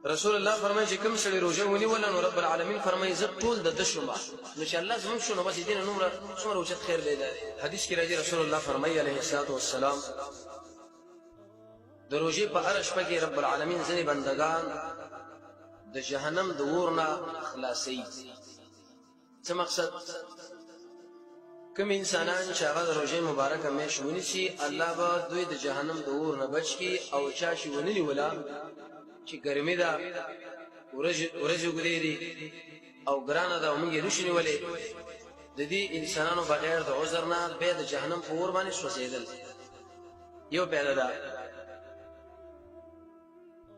رسول الله فرمایي چې کوم سړي روزه ونیول نو رب العالمین فرمایي زه ټول د دشمه نو چې الله زموږ شنو بس دین نومره څومره اوچت خیر دی حدیث کې راځي رسول الله فرمایي عليه الصلاه والسلام د روزي په ارش پکې رب العالمین ځنې بندگان د جهنم د ورنا خلاصي څه مقصد کوم انسانان چې هغه روزي مبارکه مې شونی شي الله به دوی د جهنم د ورنا بچ کی او چا شي ونلی ولا چې ګرمي ده ورځ وګړي او ګرانه ده موږ یې نشو ولې د دې انسانانو بغیر د عذر نه به د جهنم په ور باندې سوځیدل یو پیدا ده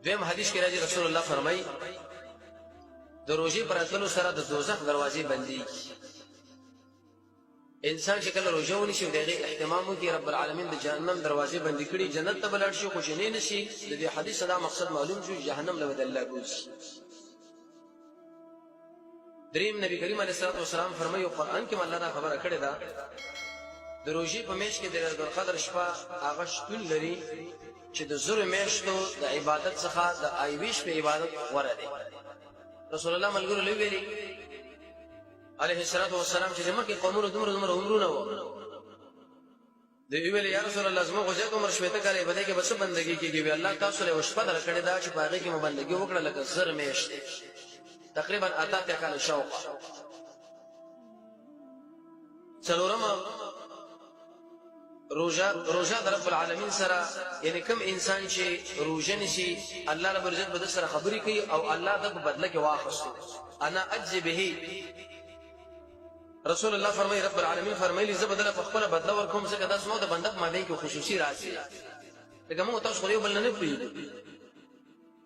دیم حدیث کې راځي رسول الله فرمایي د روزي پر اتلو سره د دوزخ دروازې بندي انسان چې کله روزه ونیسي دغه اهتمام کوي رب العالمین د جهنم دروازې بندي کړي جنت ته بلل شي خوشنی نشي د دې حدیث دا مقصد معلوم شو جهنم له بدل الله کوي دریم نبی کریم علیه الصلاه والسلام فرمایي قرآن کې الله دا خبره کړې ده د روزي په میش کې د ليلة القدر شپه هغه شتون لري چې د زور میشتو د عبادت څخه د ایويش په عبادت غوړه دي رسول الله ملګرو لوي ویلي عليه الصلاه والسلام چې مکه قومونو دومره عمرونه و دی ویل یا رسول الله زما غوځه عمر شوي ته کړي بده کې بس بندگی کیږي الله تاسو له وشپه درکړې دا چې باغې کې مبندگی وکړه لکه زر میشت تقریبا اته کال شوق څلورم روزه در رب العالمین سره یعنی کوم انسان چې روزه نشي الله رب عزت بده سره خبري کوي او الله د بدله کې واخصو انا اجزي به رسول الله فرمایي رب العالمین فرمایلی زه بدله په خپل بدله ورکوم ځکه دا سمو د بنده په مابین کې خصوصي راځي لکه موږ تاسو خو یو بل نه پوهیږو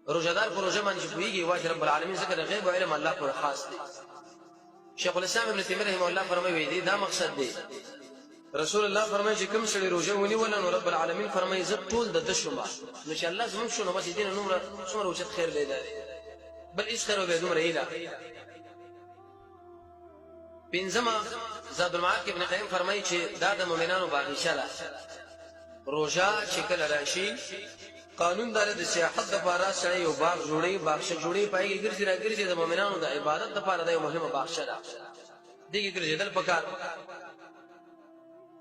روزدار پر روزه باندې پوهیږي واجب رب العالمین ذکر غیب او علم الله پر خاص دی شیخ الاسلام ابن تیمیه رحمه الله فرمایي دی دا مقصد دی رسول الله فرمایي چې کوم سړي روزه ونیول نو رب العالمین فرمایي زه ټول د دشمه نو چې الله زموږ شنو بس دین نومره څومره اوچت خیر دی بل هیڅ خیر به دومره ایله پنځمه زاد المعاد ابن قیم فرمایي چې دا د مؤمنانو باغچه ده روزه چې کله راشي قانون دار د سیاحت لپاره سړی یو باغ جوړي باغچه جوړي پایږي ګرځي راګرځي د مؤمنانو د عبادت لپاره د یو مهمه باغچه ده دغه ګرځیدل پکار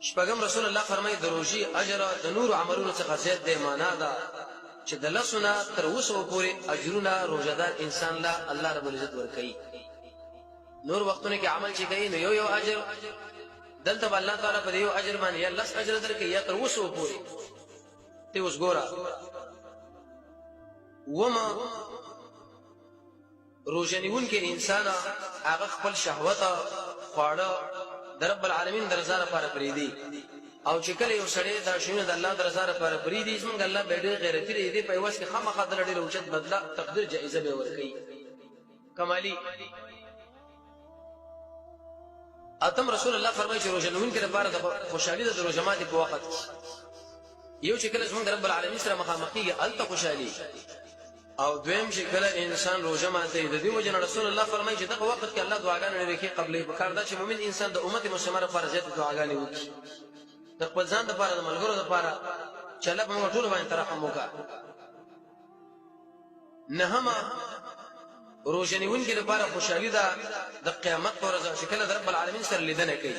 شپږم رسول الله فرمایي د روزي اجر د نور عملونو څخه زیات دی معنا ده چې د لسونه تر اوسه پورې اجرونه روزدار انسان لا الله رب العزت ورکړي نور وختونه کې عمل چې کوي نو یو اجر دلته الله تعالی په یو اجر باندې یا لس اجر درکې یا تر اوسه پورې ته اوس ګوره وما روزنیون کې انسان هغه خپل شهوت خواړه د رب العالمین درزار لپاره پریدي او چې کله یو سړی دا شونه د الله درزار لپاره پریدي څنګه الله به ډېر غیرتی دی په واسه خامخا د ډېر اوچت بدله تقدیر جایزه به ورکړي کمالی اتم رسول الله فرمایي چې روزنیون کې لپاره د خوشحالي د روزه ماتي په وخت یو چې کله څنګه رب العالمین سره مخامخيږي الته خوشحالي او دویم چې کله انسان روزه ماته د دې وجه رسول الله فرمایي چې دغه وخت کې الله دعاګانې لري کې قبلې بکار دا چې مؤمن انسان د امت مسلمه لپاره زیات دعاګانې وکړي د خپل ځان لپاره د ملګرو لپاره چې الله په موږ ټول باندې ترحم وکړي نهمه روزنیون کې لپاره خوشحالي ده د قیامت پر ورځ چې کله رب العالمین سره لیدنه کوي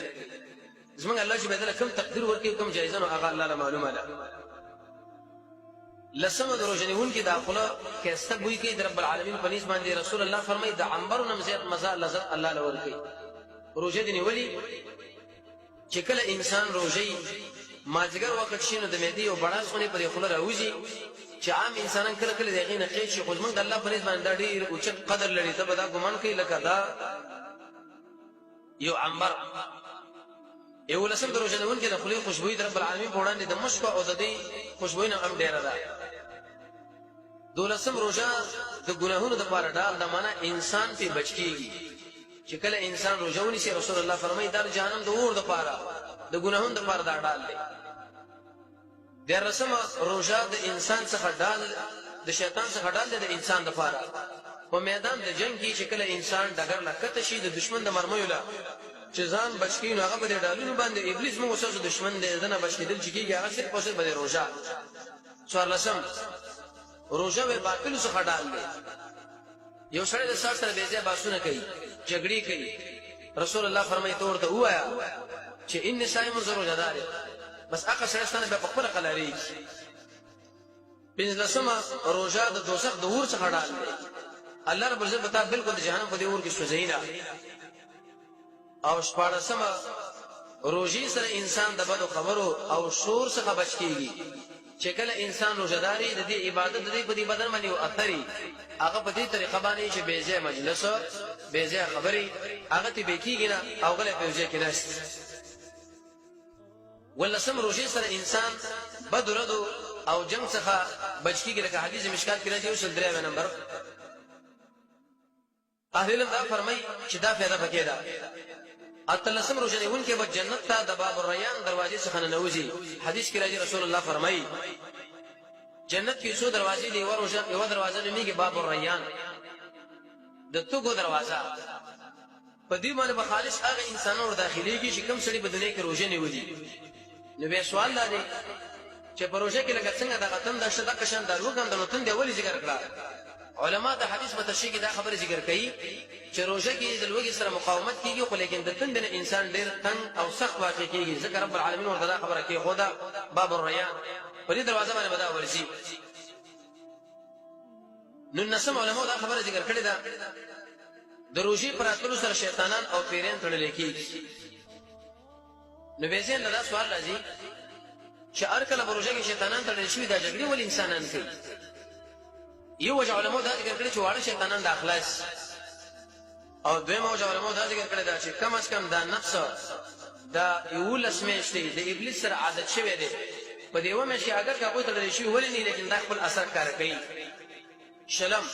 زمونږ الله چې بدله کوم تقدیر ورکړي کوم جایزه نو هغه الله معلومه ده لسمه روزنیون کې داخله کېسته بوې کې رب العالمین په نس باندې رسول الله فرمایي د عنبر نمزيات مزه لذت الله لور کوي روزه دی نیولې چې کله انسان روزي ماځګر وخت شینو د مېدی او بڑا سونی پر خله راوځي چې عام انسانان کله کله دغه نه خېشي خو زمونږ د الله په نس باندې ډېر اوچت قدر لري ته به دا ګمان کوي لکه دا یو عنبر یو لسم روزنیون کې د خلی خوشبوئی رب العالمین په وړاندې د مشک او د دې خوشبوئی نه هم ډېره ده دولسم روزه د ګناهونو د پاره ډال د معنا انسان په بچکیږي چې کله انسان روزه ونیسي رسول الله فرمایي در جهنم د اور د پاره د ګناهونو د پاره دا ډال دی د رسمه روزه د انسان څخه ډال د شیطان څخه ډال دی د انسان د پاره په میدان د جنگ کې چې کله انسان ډګر لکته شي د دشمن د مرمیو له چې ځان بچکینو هغه به ډالونو باندې ابلیس موږ سره دشمن دی دنه بچکیدل چې کیږي هغه صرف اوسه به روزه څوارلسم روزه به باطل څخه ډال دی یو سړی د سر سره بې ځایه بحثونه کوي جګړې کوي رسول الله فرمایي ته ورته ووایه چې ان صائم زه روژهدار یم بس هغه سړی ستانه بیا په خپله قلاریږي پنځلسمه روژه د دوزخ د اور څخه ډال دی الله رب العزت به تا بالکل د جهنم په دې اور کې سوځوي نه او شپاړسمه روژې سره انسان د بدو خبرو او شور څخه بچ کیږي چې کله انسان روژهداري د دې عبادت د دې په دې بدن باندې یو اثري هغه په دې طریقه باندې چې بې ځایه مجلس بې ځایه خبرې هغه ته بې کېږي نه او غلی په یو ځای کې ناست ولسم روژې سره انسان بدو ردو او جنگ څخه بچ کیږي لکه حدیث مشکات کې راځي 103 نمبر اهل علم دا فرمایي چې دا فایده پکې ده اتلسم روژه نیونکی به جنت ته د باب الریان دروازې څخه ننوځي حدیث کې راځي رسول الله فرمایي جنت کې څو دروازې دي یو دروازه نومېږي باب الریان د توګو دروازه په دې باندې به خالص هغه انسانانو داخليږي چې کوم سړي په دنیا کې روژه نیولي نو بیا سوال دا دی چې په روژه کې لکه څنګه د غتن د شته کشان د لوګم د نوتن دی ولې ذکر کړه علما د حدیث په تشریح کې دا خبره ذکر کوي چې روژه کې د لوګي سره مقاومت کیږي خو لیکن د تند انسان ډیر تنگ او سخت واقع کیږي ځکه رب العالمین ورته دا خبره کوي خدا باب الریان په دې دروازه باندې بدا ورسي نو نسم علماء دا خبره ذکر کړې ده د روژې پر اتلو سره شیطانان او پیران تړل کیږي نو به ځین دا سوال راځي چې هر کله روژه کې شیطانان تړل شي دا جګړه ول انسانان کوي یو وجه علماء دا ذکر کړی چې واړه شیطانان د اخلاص او دویمه وجه علماء دا ذکر کړی دا چې کم از کم دا نفس دا یو لسمیشتي د ابلیس سره عادت شوی دی په دې و مې چې اگر هغه تړل شي ولې نه لیکن دا خپل اثر کار کوي شلم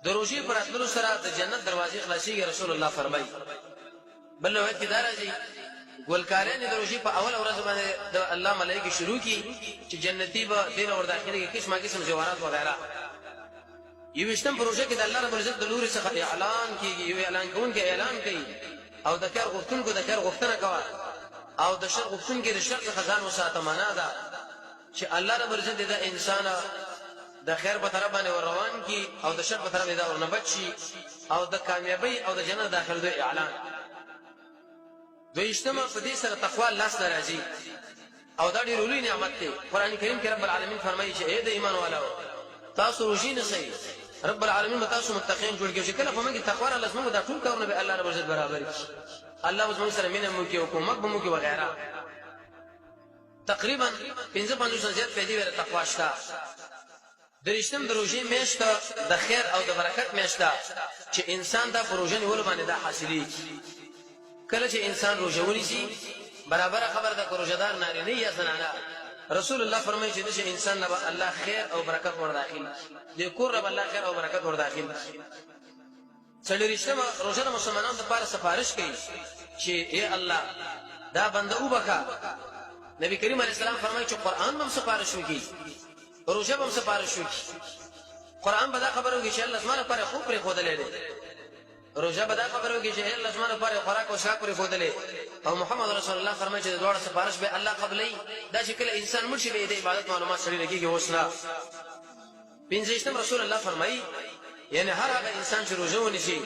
د روژې پر اتلو سره د جنت دروازې خلاصيږي رسول الله فرمایي بل روایت کې دا راځي ګلکارین د روژې په اول ورځ باندې د الله ملائکه شروع کی چې جنتی به دین اور داخلي کې قسمه قسم جوهرات وغیرہ یوشتم پروژه کې د الله رب العزت د لوري څخه اعلان کیږي یو اعلان کوونکی اعلان کوي او د کار غوښتونکو د کار غوښتنه کوي او د شر غوښتونکو د شر څخه ځان وساته معنا ده چې الله رب العزت د انسان د خیر په طرف باندې روان کی او د شر په طرف دا ورنه بچي او د کامیابی او د جنت داخل دوی اعلان دویشتمه په دې سره تقوا الله سره راځي او دا ډېر لوی نعمت دی قران کریم کې رب العالمین فرمایي چې اے د ایمان والو تاسو روژې نه سي رب العالمین تاسو متقین جوړ کړئ چې کله په موږ تقوا الله لازم دا ټول کارونه به الله رب عزت برابر کړي الله موږ سره مینه مو کې حکومت به مو کې وغیرہ تقریبا 55 زیات پیدا ور تقوا شته درشتم د روژې میاشت د خیر او د برکت میاشت چې انسان دا پروژه نیول باندې دا حاصلېږي کله چې انسان روژه ونیسي برابر خبر ده روژهدار نارینه یا زنانه رسول الله فرمایي چې د انسان نه الله خیر او برکت ور داخل دي کور رب الله خیر او برکت ور داخل څلورشتمه روژه د مسلمانانو لپاره سفارش کوي چې اے الله دا بنده وبخا نبی کریم علیه السلام فرمایي چې قران هم سفارش وکي روژه هم سفارش وکي قران به دا خبرو کې چې الله زمانه پر خو پر خودلې دي روژه به دا خبرو کې چې الله زمانه پر خوراک او شاک پر خودلې او محمد رسول الله فرمایي چې دوړ سفارش به الله قبلې دا چې کله انسان مرشي به د عبادت معلومات سره لګيږي وسنا پنځشتم رسول الله فرمایي یعنی هر هغه انسان چې روژه ونیسي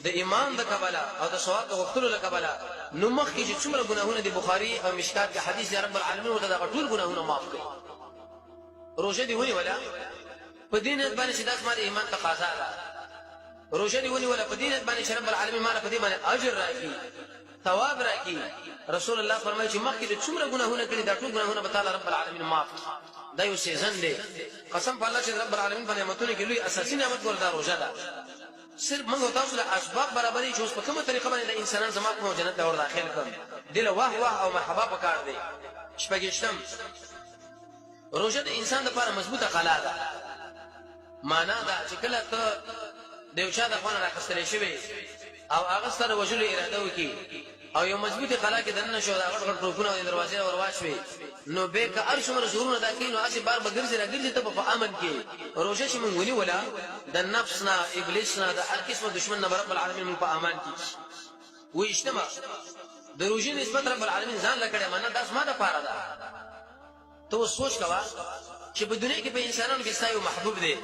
د ایمان د قبله او د ثواب د غوښتلو له قبله نو مخکې چې څومره ګناهونه د بخاری او مشکات کې حدیث دی رب العالمین ورته دا ټول ګناهونه معاف کړي روژه دی ونی ولا په دین باندې چې داس مال ایمان تقاضا ده روژه دی ونی ولا په دین باندې چې رب العالمین مال په دې باندې اجر راکړي ثواب راکړي رسول الله فرمایي چې مخکې د څومره ګناهونه کړي دا ټول ګناهونه به تعالی رب العالمین معاف کړي دا یو سیزن دی قسم په الله چې رب العالمین باندې نعمتونه کې لوی اساسي نعمت ورته روژه ده صرف موږ تاسو له اسباب برابرۍ چې اوس په کومه طریقه باندې د انسانان زما په جنت ته ور داخل کړم دله واه واه او مرحبا پکار دی شپږشتم روژه د انسان لپاره مضبوطه قلعه ده معنا دا چې کله ته د یو چا د خوانه راخستلې شوی او هغه سره وجل اراده وکي او یو مضبوطه قلعه کې دنه شو دا غټ ټوپونه او دروازې ور واښوي نو به که ارش مر زورونه دا کینو اسی بار بغیر سره ګرځي ته په امن کې روژه چې مونږ ونی ولا د نفس نه ابلیس نه د هر قسمه دشمن نه رب العالمین په امان کې و اجتماع د روژې نسبت رب العالمین ځان لکړه معنا داس ما ده پاره ده ته سوچ کوا چې په دنیا کې په انسانانو کې سایو محبوب دی